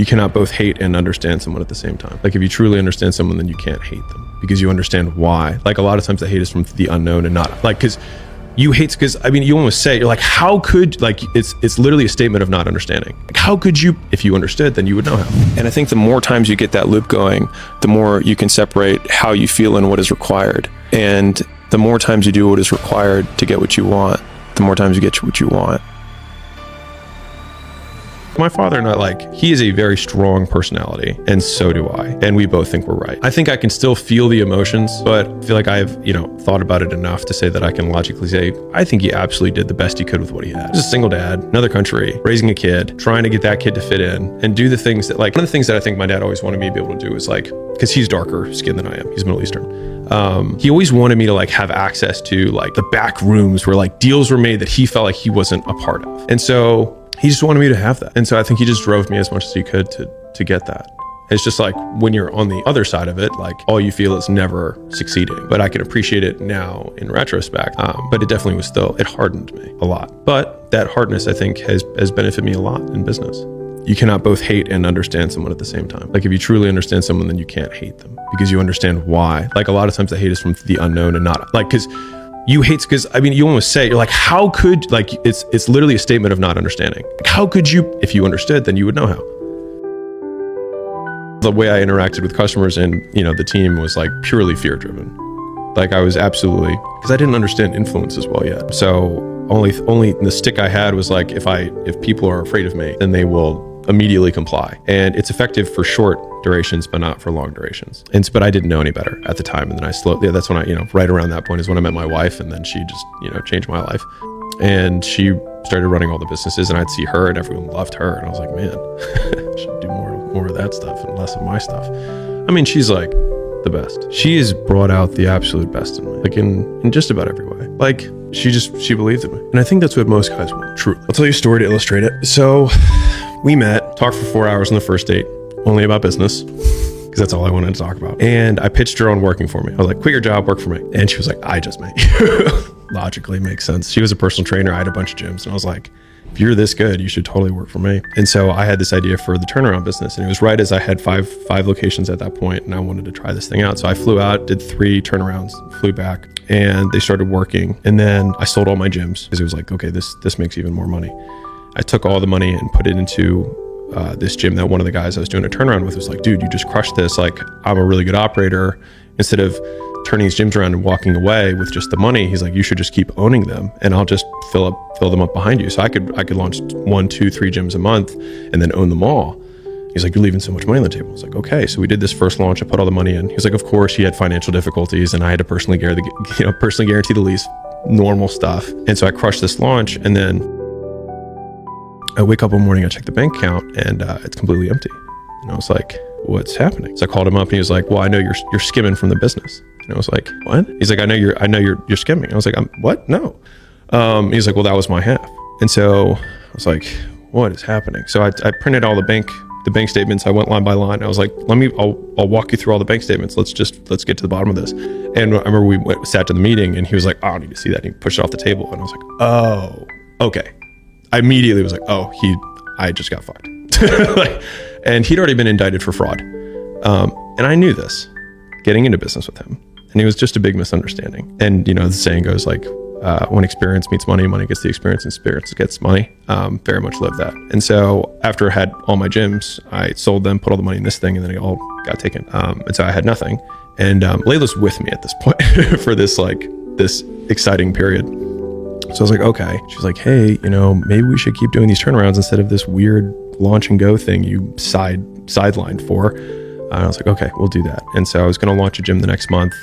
You cannot both hate and understand someone at the same time. Like if you truly understand someone, then you can't hate them because you understand why. Like a lot of times the hate is from the unknown and not like, because you hate, because I mean, you almost say, you're like, how could, like, it's literally a statement of not understanding. Like, how could you, if you understood, then you would know how. And I think the more times you get that loop going, the more you can separate how you feel and what is required. And the more times you do what is required to get what you want, the more times you get what you want. My father and I, like, he is a very strong personality, and so do I. And we both think we're right. I think I can still feel the emotions, but I feel like I've, thought about it enough to say that I can logically say, I think he absolutely did the best he could with what he had. He's a single dad, another country, raising a kid, trying to get that kid to fit in and do the things that, like, one of the things that I think my dad always wanted me to be able to do is, like, because he's darker skinned than I am, he's Middle Eastern. He always wanted me to, like, have access to, like, the back rooms where, like, deals were made that he felt like he wasn't a part of. And so he just wanted me to have that. And so I think he just drove me as much as he could to get that. It's just like when you're on the other side of it, like all you feel is never succeeding. But I can appreciate it now in retrospect. But it definitely was still, it hardened me a lot. But that hardness, I think, has benefited me a lot in business. You cannot both hate and understand someone at the same time. Like if you truly understand someone, then you can't hate them because you understand why. Like a lot of times the hate is from the unknown and not like, because you hate, because I mean, you almost say, you're like, how could, like, it's literally a statement of not understanding. Like, how could you, if you understood, then you would know how. The way I interacted with customers and, the team was like purely fear driven. Like I was absolutely, because I didn't understand influence as well yet. So only the stick I had was like, if people are afraid of me, then they will immediately comply. And it's effective for short durations, but not for long durations. But I didn't know any better at the time. And then that's when I, right around that point is when I met my wife, and then she just, changed my life. And she started running all the businesses, and I'd see her and everyone loved her. And I was like, man, I should do more of that stuff and less of my stuff. I mean, she's like the best. She has brought out the absolute best in me, like in just about every way. Like she believed in me. And I think that's what most guys want, truly. I'll tell you a story to illustrate it. So we met, talked for 4 hours on the first date, only about business, because that's all I wanted to talk about. And I pitched her on working for me. I was like, quit your job, work for me. And she was like, I just met you. Logically makes sense. She was a personal trainer. I had a bunch of gyms, and I was like, if you're this good, you should totally work for me. And so I had this idea for the turnaround business, and it was right as I had five locations at that point, and I wanted to try this thing out. So I flew out, did 3 turnarounds, flew back, and they started working. And then I sold all my gyms because it was like, okay, this makes even more money. I took all the money and put it into this gym that one of the guys I was doing a turnaround with was like, dude, you just crushed this. Like, I'm a really good operator. Instead of turning these gyms around and walking away with just the money, he's like, you should just keep owning them, and I'll just fill them up behind you. So I could launch 1, 2, 3 gyms a month and then own them all. He's like, you're leaving so much money on the table. I was like, okay. So we did this first launch. I put all the money in. He was like, of course, he had financial difficulties, and I had to personally guarantee the lease, normal stuff. And so I crushed this launch, and then I wake up one morning, I check the bank account, and it's completely empty. And I was like, what's happening? So I called him up, and he was like, well, I know you're skimming from the business. And I was like, what? He's like, I know you're skimming. I was like, what? No. He's like, well, that was my half. And so I was like, what is happening? So I printed all the bank statements. I went line by line. I was like, I'll walk you through all the bank statements. Let's get to the bottom of this. And I remember we sat to the meeting, and he was like, I don't need to see that. And he pushed it off the table. And I was like, oh, okay. I immediately was like, oh, I just got fired. And he'd already been indicted for fraud. And I knew this getting into business with him. And it was just a big misunderstanding. And, the saying goes like, when experience meets money, money gets the experience, and experience gets money. Very much lived that. And so after I had all my gyms, I sold them, put all the money in this thing, and then it all got taken. And so I had nothing. And Layla's with me at this point for this exciting period. So I was like, okay. She's like, hey, maybe we should keep doing these turnarounds instead of this weird launch and go thing you sidelined for. And I was like, okay, we'll do that. And so I was going to launch a gym the next month.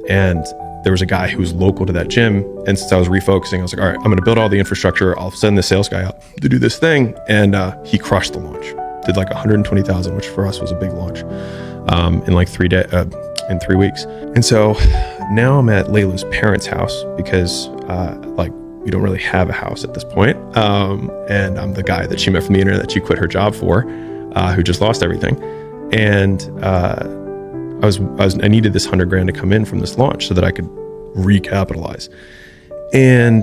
And there was a guy who was local to that gym. And since I was refocusing, I was like, all right, I'm going to build all the infrastructure. I'll send the sales guy out to do this thing. And he crushed the launch. Did like 120,000, which for us was a big launch, in like 3 weeks. And so now I'm at Layla's parents' house because we don't really have a house at this point. And I'm the guy that she met from the internet that she quit her job for, who just lost everything. And I needed this $100,000 to come in from this launch so that I could recapitalize. And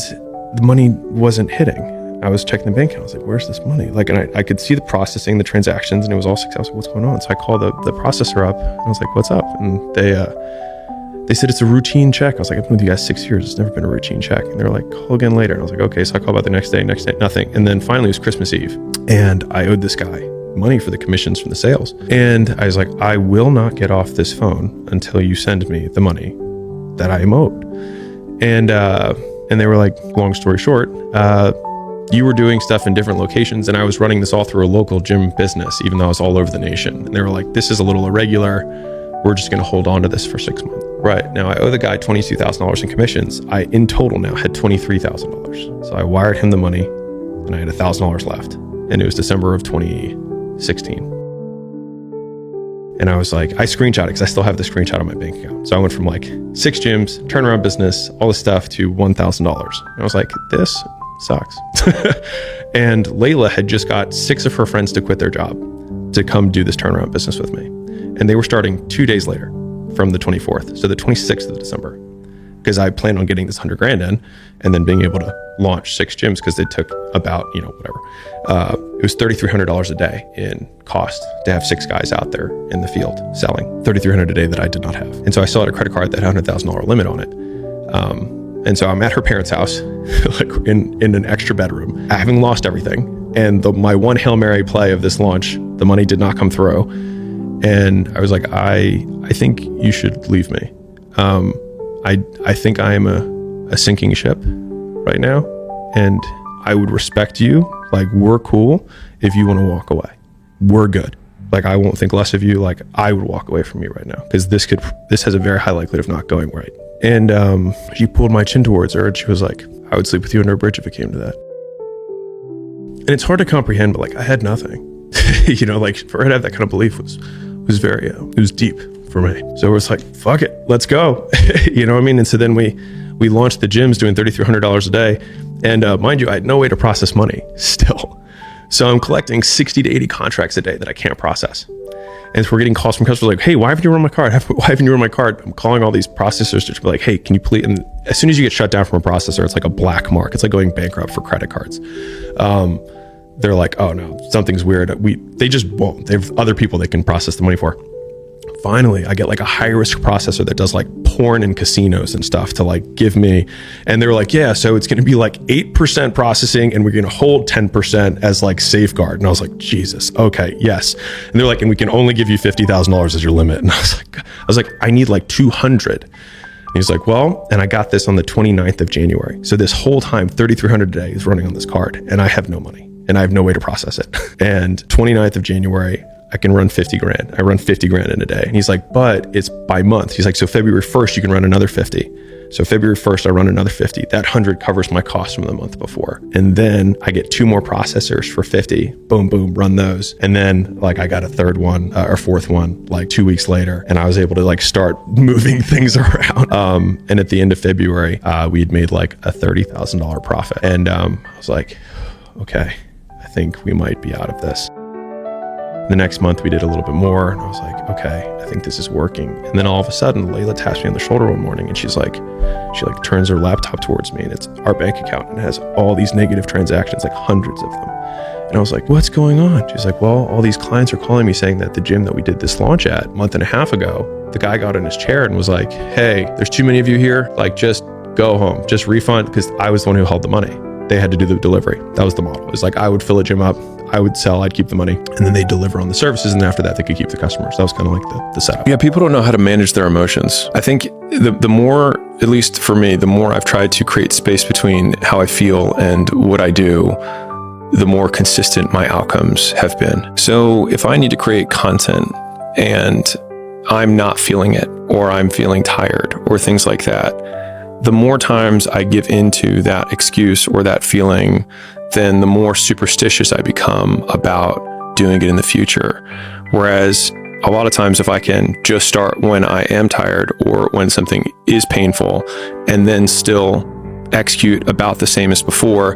the money wasn't hitting. I was checking the bank account. I was like, where's this money? Like, and I could see the processing, the transactions, and it was all successful. What's going on? So I called the processor up and I was like, what's up? And they said, it's a routine check. I was like, I've been with you guys 6 years. It's never been a routine check. And they're like, call again later. And I was like, okay. So I called about the next day, nothing. And then finally it was Christmas Eve and I owed this guy money for the commissions from the sales. And I was like, I will not get off this phone until you send me the money that I am owed. And they were like, long story short, you were doing stuff in different locations and I was running this all through a local gym business, even though I was all over the nation. And they were like, this is a little irregular. We're just going to hold on to this for 6 months. Right. Now I owe the guy $22,000 in commissions. I, in total now, had $23,000. So I wired him the money and I had $1,000 left. And it was December of 2016. And I was like, I screenshot it because I still have the screenshot on my bank account. So I went from like 6 gyms, turnaround business, all this stuff to $1,000. And I was like, this sucks. And Layla had just got 6 of her friends to quit their job to come do this turnaround business with me. And they were starting 2 days later from the 24th. So the 26th of December, because I planned on getting this 100 grand in and then being able to launch 6 gyms because it took about, whatever. It was $3,300 a day in cost to have 6 guys out there in the field selling $3,300 a day that I did not have. And so I still had a credit card that had a $100,000 limit on it. And so I'm at her parents' house, like in an extra bedroom, having lost everything. And my one Hail Mary play of this launch, the money did not come through. And I was like, I think you should leave me. I think I am a sinking ship right now. And I would respect you. Like, we're cool if you want to walk away. We're good. Like, I won't think less of you. Like, I would walk away from you right now because this has a very high likelihood of not going right. And she pulled my chin towards her and she was like, I would sleep with you under a bridge if it came to that. And it's hard to comprehend, but like, I had nothing. Like for her to have that kind of belief was very, it was deep for me. So it was like, fuck it, let's go. You know what I mean? And so then we launched the gyms doing $3,300 a day. And mind you, I had no way to process money still. So I'm collecting 60 to 80 contracts a day that I can't process. And so we're getting calls from customers like, hey, why haven't you run my card? Why haven't you run my card? I'm calling all these processors to be like, hey, can you please? And as soon as you get shut down from a processor, it's like a black mark. It's like going bankrupt for credit cards. They're like, oh no, something's weird. They just won't. They have other people they can process the money for. Finally, I get like a high risk processor that does like porn and casinos and stuff to like give me. And they were like, yeah, so it's going to be like 8% processing and we're going to hold 10% as like safeguard. And I was like, Jesus, okay, yes. And they're like, and we can only give you $50,000 as your limit. And I was like, I need like 200. And he's like, well, and I got this on the 29th of January. So this whole time, 3,300 a day is running on this card and I have no money and I have no way to process it. And 29th of January, I can run 50 grand. I run 50 grand in a day. And he's like, but it's by month. He's like, so February 1st, you can run another 50. So February 1st, I run another 50. That 100 covers my cost from the month before. And then I get 2 more processors for 50. Boom, boom, run those. And then like I got a 3rd one or 4th one, like 2 weeks later. And I was able to like start moving things around. And at the end of February, we'd made like a $30,000 profit. And I was like, okay, I think we might be out of this. The next month we did a little bit more and I was like, okay, I think this is working. And then all of a sudden Layla taps me on the shoulder one morning and she like turns her laptop towards me and it's our bank account and it has all these negative transactions, like hundreds of them. And I was like, what's going on? She's like, well, all these clients are calling me saying that the gym that we did this launch at a month and a half ago, the guy got in his chair and was like, hey, there's too many of you here. Like, just go home, just refund, because I was the one who held the money. They had to do the delivery. That was the model. It was like, I would fill a gym up, I would sell, I'd keep the money, and then they deliver on the services. And after that, they could keep the customers. That was kind of like the setup. Yeah, people don't know how to manage their emotions. I think the more, at least for me, the more I've tried to create space between how I feel and what I do, the more consistent my outcomes have been. So if I need to create content and I'm not feeling it, or I'm feeling tired, or things like that, the more times I give into that excuse or that feeling, then the more superstitious I become about doing it in the future. Whereas a lot of times if I can just start when I am tired or when something is painful and then still execute about the same as before,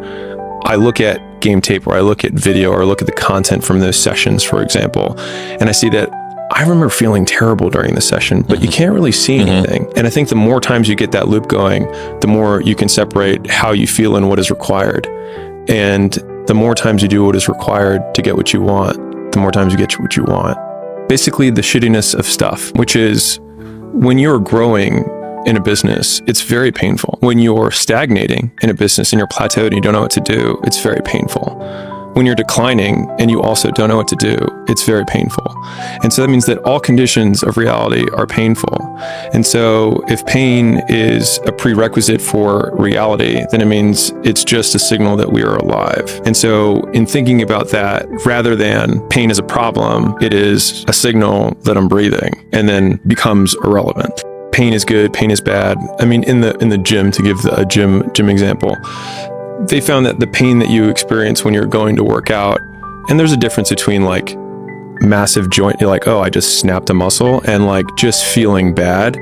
I look at game tape or I look at video or I look at the content from those sessions, for example, and I see that I remember feeling terrible during the session, but you can't really see anything. And I think the more times you get that loop going, the more you can separate how you feel and what is required. And the more times you do what is required to get what you want, the more times you get what you want. Basically, the shittiness of stuff, which is when you're growing in a business, it's very painful. When you're stagnating in a business and you're plateaued and you don't know what to do, it's very painful. When you're declining and you also don't know what to do, it's very painful. And so that means that all conditions of reality are painful. And so if pain is a prerequisite for reality, then it means it's just a signal that we are alive. And so in thinking about that, rather than pain is a problem, it is a signal that I'm breathing, and then becomes irrelevant. Pain is good, pain is bad. I mean, in the gym, to give a gym example, they found that the pain that you experience when you're going to work out, and there's a difference between like massive joint, you're like, oh, I just snapped a muscle, and like just feeling bad.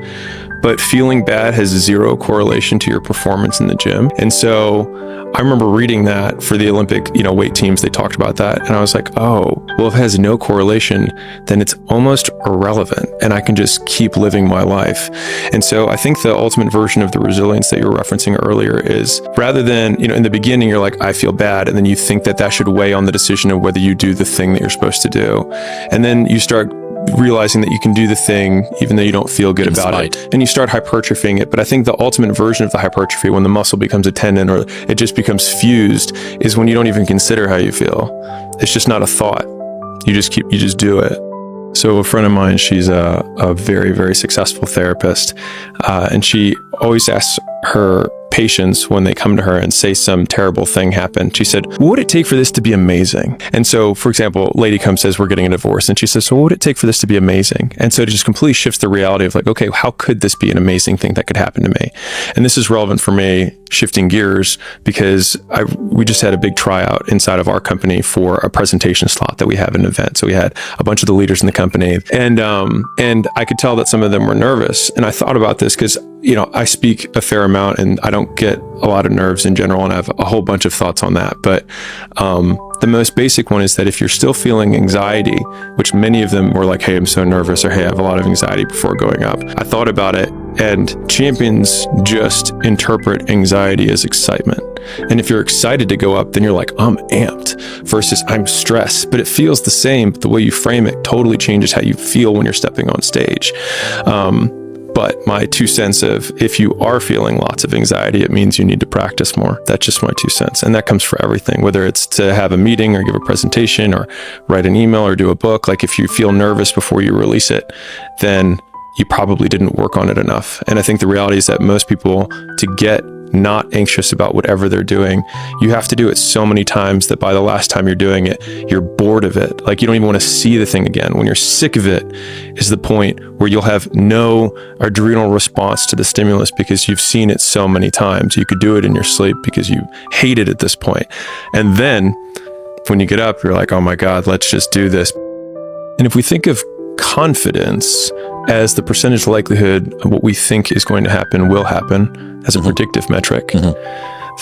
But feeling bad has zero correlation to your performance in the gym. And so I remember reading that for the Olympic, weight teams, they talked about that. And I was like, oh, well, if it has no correlation, then it's almost irrelevant and I can just keep living my life. And so I think the ultimate version of the resilience that you were referencing earlier is, rather than, in the beginning, you're like, I feel bad. And then you think that should weigh on the decision of whether you do the thing that you're supposed to do. And then you start realizing that you can do the thing even though you don't feel good about it, and you start hypertrophying it. But I think the ultimate version of the hypertrophy, when the muscle becomes a tendon or it just becomes fused, is when you don't even consider how you feel. It's just not a thought. You just do it. So a friend of mine, she's a very, very successful therapist, and she always asks her patients when they come to her and say some terrible thing happened. She said, what would it take for this to be amazing? And so, for example, lady comes, says, we're getting a divorce. And she says, so what would it take for this to be amazing? And so it just completely shifts the reality of like, okay, how could this be an amazing thing that could happen to me? And this is relevant for me, shifting gears, because we just had a big tryout inside of our company for a presentation slot that we have an event. So we had a bunch of the leaders in the company, and I could tell that some of them were nervous. And I thought about this because, I speak a fair amount and I don't get a lot of nerves in general, and I have a whole bunch of thoughts on that. But the most basic one is that if you're still feeling anxiety, which many of them were like, hey, I'm so nervous, or hey, I have a lot of anxiety before going up. I thought about it, and champions just interpret anxiety as excitement. And if you're excited to go up, then you're like, I'm amped, versus I'm stressed. But it feels the same, but the way you frame it totally changes how you feel when you're stepping on stage. But my 2 cents of, if you are feeling lots of anxiety, it means you need to practice more. That's just my 2 cents. And that comes for everything, whether it's to have a meeting or give a presentation or write an email or do a book. Like if you feel nervous before you release it, then you probably didn't work on it enough. And I think the reality is that most people, to get not anxious about whatever they're doing, you have to do it so many times that by the last time you're doing it, you're bored of it. Like you don't even want to see the thing again. When you're sick of it is the point where you'll have no adrenal response to the stimulus because you've seen it so many times. You could do it in your sleep because you hate it at this point. And then when you get up, you're like, oh my God, let's just do this. And if we think of confidence as the percentage likelihood of what we think is going to happen will happen as a predictive metric,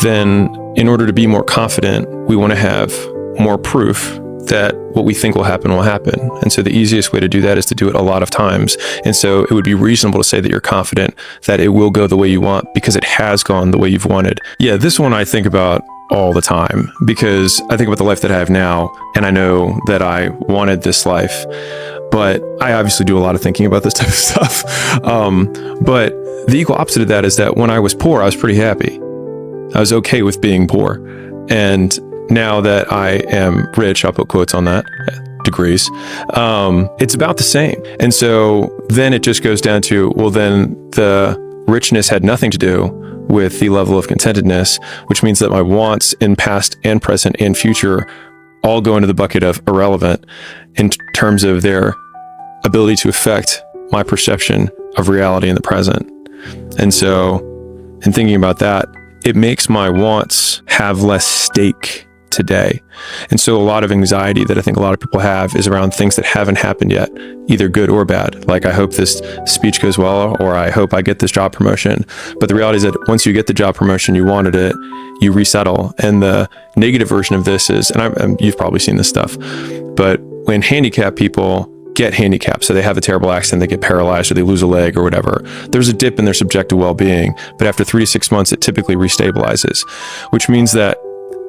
then in order to be more confident, we want to have more proof that what we think will happen will happen. And so the easiest way to do that is to do it a lot of times. And so it would be reasonable to say that you're confident that it will go the way you want because it has gone the way you've wanted. Yeah, this one I think about all the time because I think about the life that I have now, and I know that I wanted this life. But I obviously do a lot of thinking about this type of stuff. But the equal opposite of that is that when I was poor, I was pretty happy. I was okay with being poor. And now that I am rich, I'll put quotes on that, degrees, it's about the same. And so then it just goes down to, well, then the richness had nothing to do with the level of contentedness, which means that my wants in past and present and future all go into the bucket of irrelevant in terms of their ability to affect my perception of reality in the present. And so in thinking about that, it makes my wants have less stake today. And so a lot of anxiety that I think a lot of people have is around things that haven't happened yet, either good or bad. Like I hope this speech goes well, or I hope I get this job promotion. But the reality is that once you get the job promotion, you wanted it, you resettle. And the negative version of this is, and you've probably seen this stuff, but when handicapped people get handicapped, so they have a terrible accident, they get paralyzed or they lose a leg or whatever, there's a dip in their subjective well-being, but after 3 to 6 months, it typically restabilizes, which means that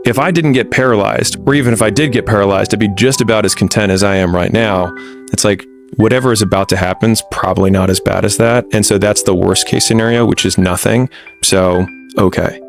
if I didn't get paralyzed, or even if I did get paralyzed, I'd be just about as content as I am right now. It's like, whatever is about to happen is probably not as bad as that. And so that's the worst case scenario, which is nothing. So, okay.